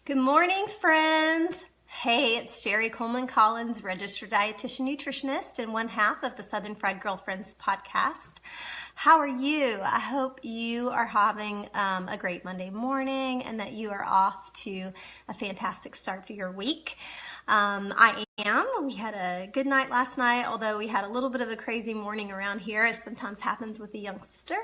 Good morning, friends. Hey, it's Sherry Coleman Collins, registered dietitian nutritionist and one half of the Southern Fried Girlfriends podcast. How are you? I hope you are having a great Monday morning and that you are off to a fantastic start for your week. I am. We had a good night last night, although we had a little bit of a crazy morning around here, as sometimes happens with a youngster.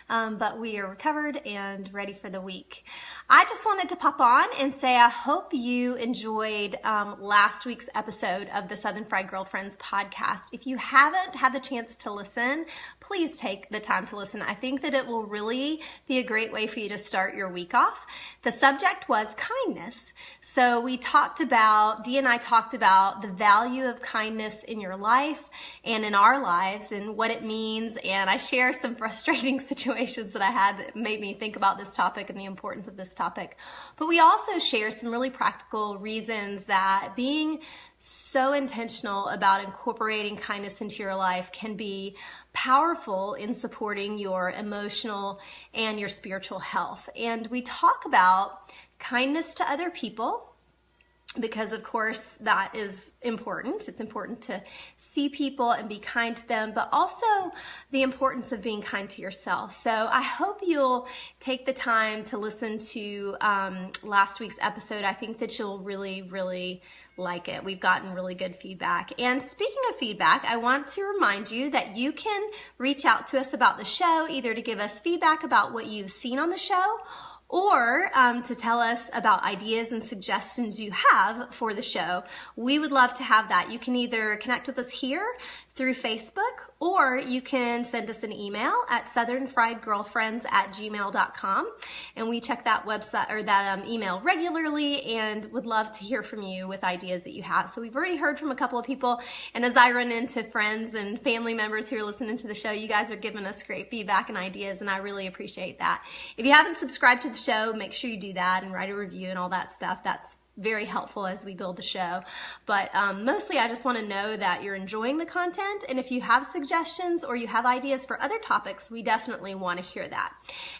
But we are recovered and ready for the week. I just wanted to pop on and say I hope you enjoyed last week's episode of the Southern Fried Girlfriends podcast. If you haven't had the chance to listen, please take the time to listen. I think that it will really be a great way for you to start your week off. The subject was kindness. So we talked about, Dee and I talked about the value of kindness in your life and in our lives and what it means. And I share some frustrating situations that I had that made me think about this topic and the importance of this topic. But we also share some really practical reasons that being so intentional about incorporating kindness into your life can be powerful in supporting your emotional and your spiritual health. And we talk about kindness to other people, because of course that is important. It's important to see people and be kind to them, but also the importance of being kind to yourself. So I hope you'll take the time to listen to last week's episode. I think that you'll really like it. We've gotten really good feedback. And speaking of feedback, I want to remind you that you can reach out to us about the show, either to give us feedback about what you've seen on the show, or to tell us about ideas and suggestions you have for the show. We would love to have that. You can either connect with us here through Facebook, or you can send us an email at southernfriedgirlfriends@gmail.com. And we check that website or that email regularly and would love to hear from you with ideas that you have. So we've already heard from a couple of people. And as I run into friends and family members who are listening to the show, you guys are giving us great feedback and ideas, and I really appreciate that. If you haven't subscribed to the show, make sure you do that and write a review and all that stuff. That's very helpful as we build the show. But mostly I just want to know that you're enjoying the content, and if you have suggestions or you have ideas for other topics, we definitely want to hear that.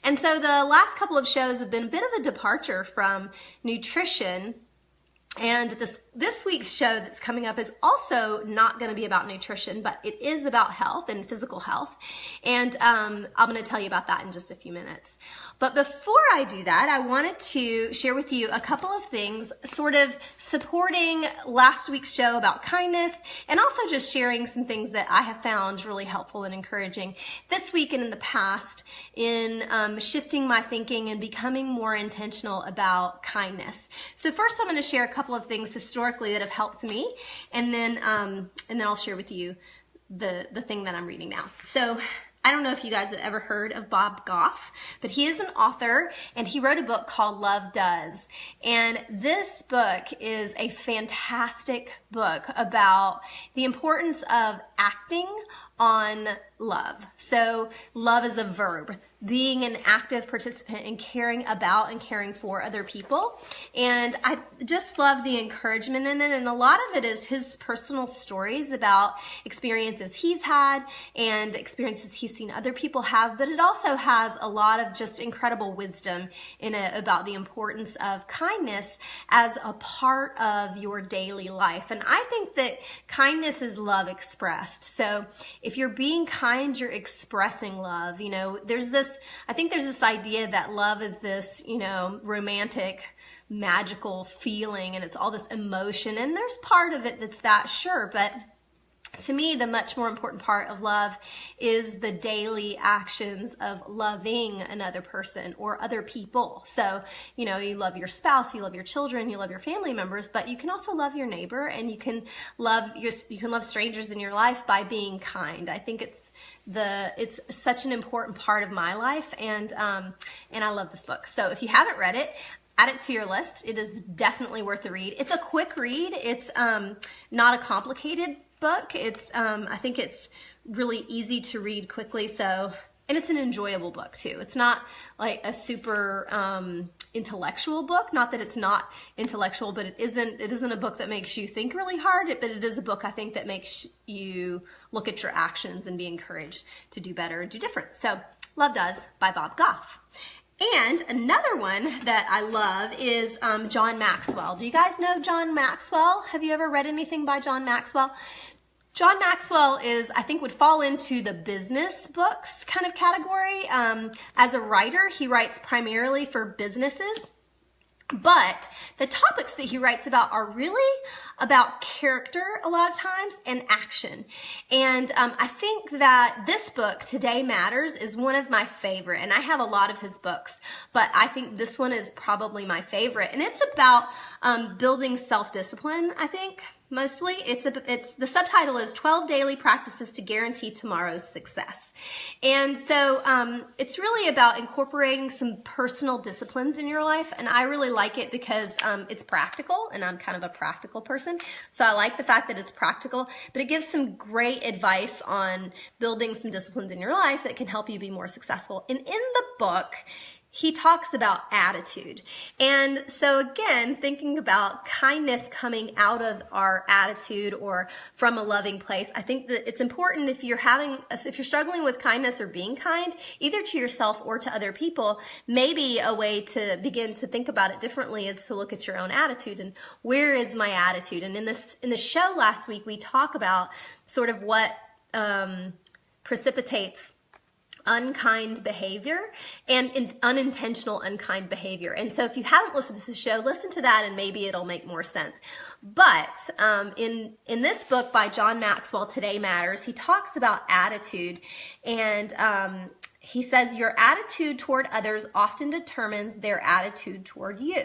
And so the last couple of shows have been a bit of a departure from nutrition. And this week's show that's coming up is also not going to be about nutrition, but it is about health and physical health. And I'm going to tell you about that in just a few minutes. But before I do that, I wanted to share with you a couple of things sort of supporting last week's show about kindness, and also just sharing some things that I have found really helpful and encouraging this week and in the past in shifting my thinking and becoming more intentional about kindness. So first I'm going to share a couple of things historically that have helped me, and then I'll share with you the thing that I'm reading now. So I don't know if you guys have ever heard of Bob Goff, but he is an author, and he wrote a book called Love Does. And this book is a fantastic book about the importance of acting on love. So love is a verb, being an active participant in caring about and caring for other people. And I just love the encouragement in it. And a lot of it is his personal stories about experiences he's had and experiences he's seen other people have. But it also has a lot of just incredible wisdom in it about the importance of kindness as a part of your daily life. And I think that kindness is love expressed. So if you're being kind, you're expressing love. You know, I think there's this idea that love is this, romantic, magical feeling, and it's all this emotion. And there's part of it that's that, sure, but to me, the much more important part of love is the daily actions of loving another person or other people. So, you love your spouse, you love your children, you love your family members, but you can also love your neighbor, and you can love strangers in your life by being kind. I think it's such an important part of my life, and I love this book. So if you haven't read it, add it to your list. It is definitely worth a read. It's a quick read. It's not a complicated book. I think it's really easy to read quickly. So, and it's an enjoyable book too. It's not like a super intellectual book. Not that it's not intellectual, but it isn't a book that makes you think really hard. But it is a book, I think, that makes you look at your actions and be encouraged to do better and do different. So, Love Does by Bob Goff. And another one that I love is John Maxwell. Do you guys know John Maxwell? Have you ever read anything by John Maxwell? John Maxwell I think would fall into the business books kind of category. As a writer, he writes primarily for businesses. But the topics that he writes about are really about character a lot of times and action. And I think that this book, Today Matters, is one of my favorite. And I have a lot of his books, but I think this one is probably my favorite. And it's about building self-discipline, I think. Mostly, the subtitle is 12 Daily Practices to Guarantee Tomorrow's Success. And so it's really about incorporating some personal disciplines in your life. And I really like it because it's practical, and I'm kind of a practical person. So I like the fact that it's practical, but it gives some great advice on building some disciplines in your life that can help you be more successful. And in the book, he talks about attitude. And so again, thinking about kindness coming out of our attitude or from a loving place, I think that it's important if you're struggling with kindness or being kind, either to yourself or to other people, maybe a way to begin to think about it differently is to look at your own attitude and where is my attitude? And in the show last week, we talk about sort of what precipitates unkind behavior and unintentional unkind behavior. And so if you haven't listened to the show, listen to that and maybe it'll make more sense. But in this book by John Maxwell, Today Matters, he talks about attitude, and he says your attitude toward others often determines their attitude toward you.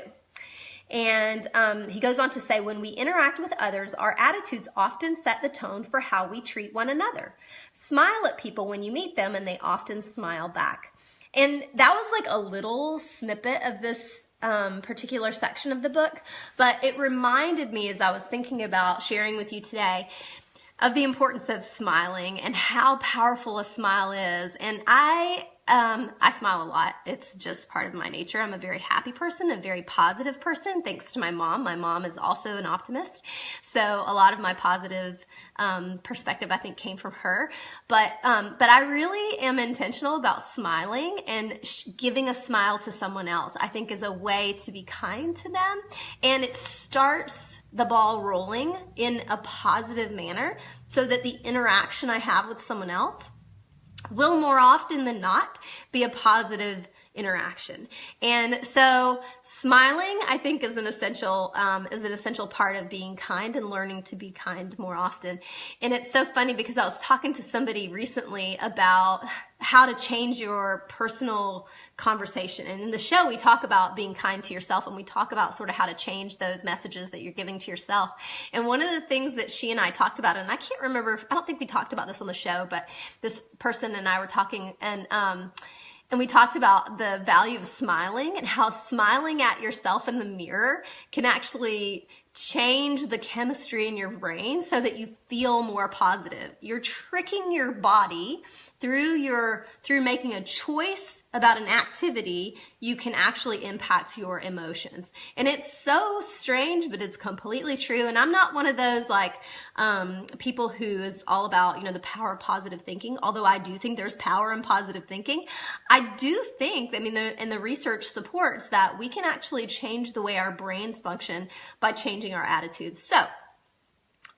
And he goes on to say, when we interact with others, our attitudes often set the tone for how we treat one another. Smile at people when you meet them, and they often smile back. And that was like a little snippet of this particular section of the book, but it reminded me as I was thinking about sharing with you today of the importance of smiling and how powerful a smile is. And I smile a lot. It's just part of my nature. I'm a very happy person, a very positive person, thanks to my mom. My mom is also an optimist. So a lot of my positive perspective, I think, came from her. But I really am intentional about smiling, and giving a smile to someone else, I think, is a way to be kind to them. And it starts the ball rolling in a positive manner so that the interaction I have with someone else will more often than not be a positive interaction. And so smiling, I think, is an essential part of being kind and learning to be kind more often. And it's so funny because I was talking to somebody recently about how to change your personal conversation. And in the show, we talk about being kind to yourself, and we talk about sort of how to change those messages that you're giving to yourself. And one of the things that she and I talked about, and I can't remember, I don't think we talked about this on the show, but this person and I were talking, and we talked about the value of smiling and how smiling at yourself in the mirror can actually change the chemistry in your brain so that you feel more positive. You're tricking your body through making a choice about an activity. You can actually impact your emotions. And it's so strange, but it's completely true. And I'm not one of those people who is all about, the power of positive thinking. Although I do think there's power in positive thinking. I do think, and the research supports that we can actually change the way our brains function by changing our attitudes. So,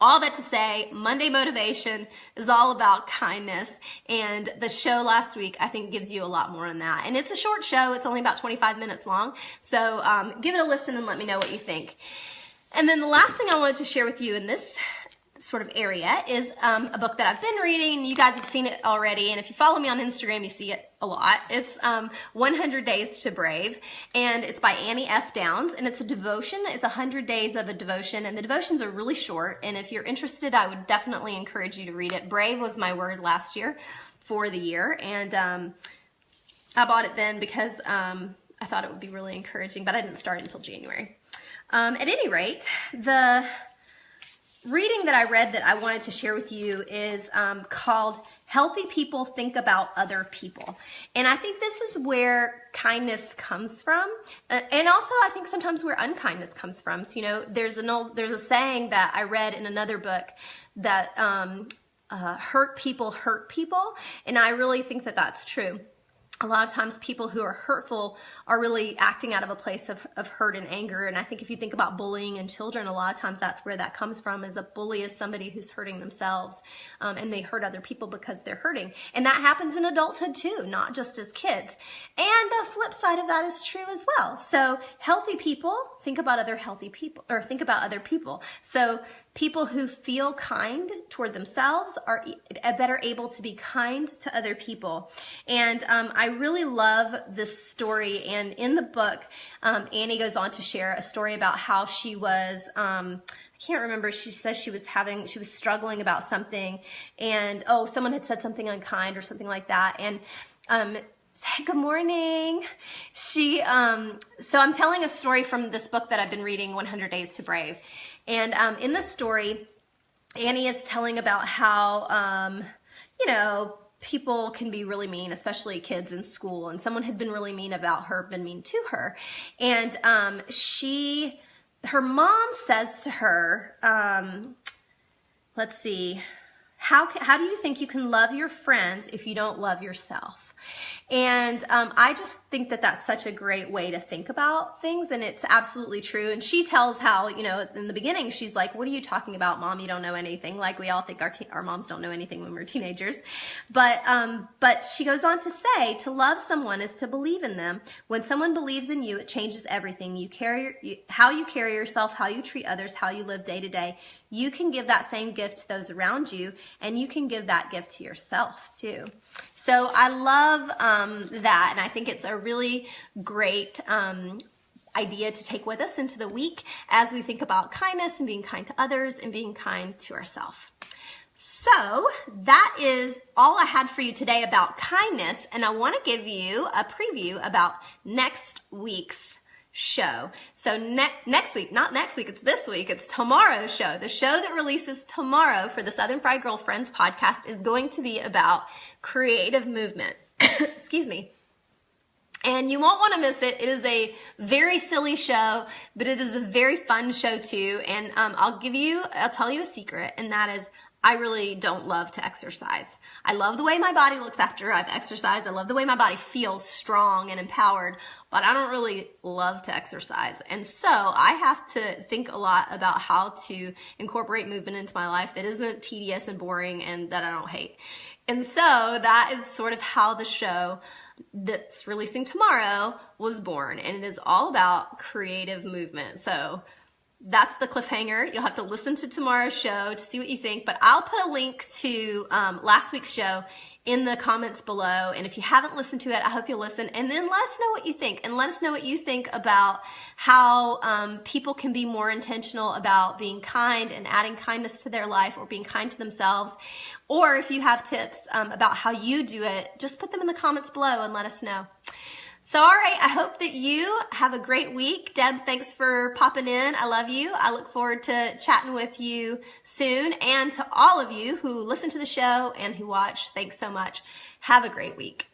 all that to say, Monday Motivation is all about kindness, and the show last week, I think, gives you a lot more on that. And it's a short show. It's only about 25 minutes long, so give it a listen and let me know what you think. And then the last thing I wanted to share with you in this sort of area is a book that I've been reading. You guys have seen it already, and if you follow me on Instagram, you see it a lot. It's 100 Days to Brave, and it's by Annie F. Downs, and it's a devotion. It's 100 days of a devotion, and the devotions are really short, and if you're interested, I would definitely encourage you to read it. Brave was my word last year for the year, and I bought it then because I thought it would be really encouraging, but I didn't start it until January. At any rate, the reading that I read that I wanted to share with you is called Healthy People Think About Other People. And I think this is where kindness comes from. And also I think sometimes where unkindness comes from. So, there's a saying that I read in another book that hurt people hurt people. And I really think that that's true. a lot of times people who are hurtful are really acting out of a place of hurt and anger. And I think if you think about bullying in children, a lot of times that's where that comes from, is a bully is somebody who's hurting themselves, and they hurt other people because they're hurting. And that happens in adulthood too, not just as kids. And the flip side of that is true as well. So healthy people, think about other healthy people, or think about other people. So people who feel kind toward themselves are better able to be kind to other people. And I really love this story. And in the book, Annie goes on to share a story about how she was, I can't remember, she says she was struggling about something, and someone had said something unkind or something like that. And say good morning. So I'm telling a story from this book that I've been reading, 100 Days to Brave. And in the story, Annie is telling about how, people can be really mean, especially kids in school. And someone had been really mean about her, been mean to her. And her mom says to her, let's see, how do you think you can love your friends if you don't love yourself? And I just think that that's such a great way to think about things, and it's absolutely true. And she tells how, in the beginning, she's like, what are you talking about, Mom? You don't know anything. Like, we all think our moms don't know anything when we're teenagers. But she goes on to say, to love someone is to believe in them. When someone believes in you, it changes everything. How you carry yourself, how you treat others, how you live day to day. You can give that same gift to those around you, and you can give that gift to yourself too. So I love that, and I think it's a really great idea to take with us into the week as we think about kindness and being kind to others and being kind to ourselves. So that is all I had for you today about kindness, and I want to give you a preview about next week's show. So next week, not next week, it's this week, it's tomorrow's show. The show that releases tomorrow for the Southern Fried Girlfriends podcast is going to be about creative movement. Excuse me. And you won't want to miss it. It is a very silly show, but it is a very fun show too. And I'll tell you a secret, and that is, I really don't love to exercise. I love the way my body looks after I've exercised. I love the way my body feels strong and empowered, but I don't really love to exercise. And so I have to think a lot about how to incorporate movement into my life that isn't tedious and boring and that I don't hate. And so that is sort of how the show that's releasing tomorrow was born. And it is all about creative movement. So that's the cliffhanger. You'll have to listen to tomorrow's show to see what you think, but I'll put a link to last week's show in the comments below. And if you haven't listened to it, I hope you'll listen, and then let us know what you think, and let us know what you think about how people can be more intentional about being kind and adding kindness to their life, or being kind to themselves. Or if you have tips about how you do it, just put them in the comments below and let us know. So, all right, I hope that you have a great week. Deb, thanks for popping in. I love you. I look forward to chatting with you soon. And to all of you who listen to the show and who watch, thanks so much. Have a great week.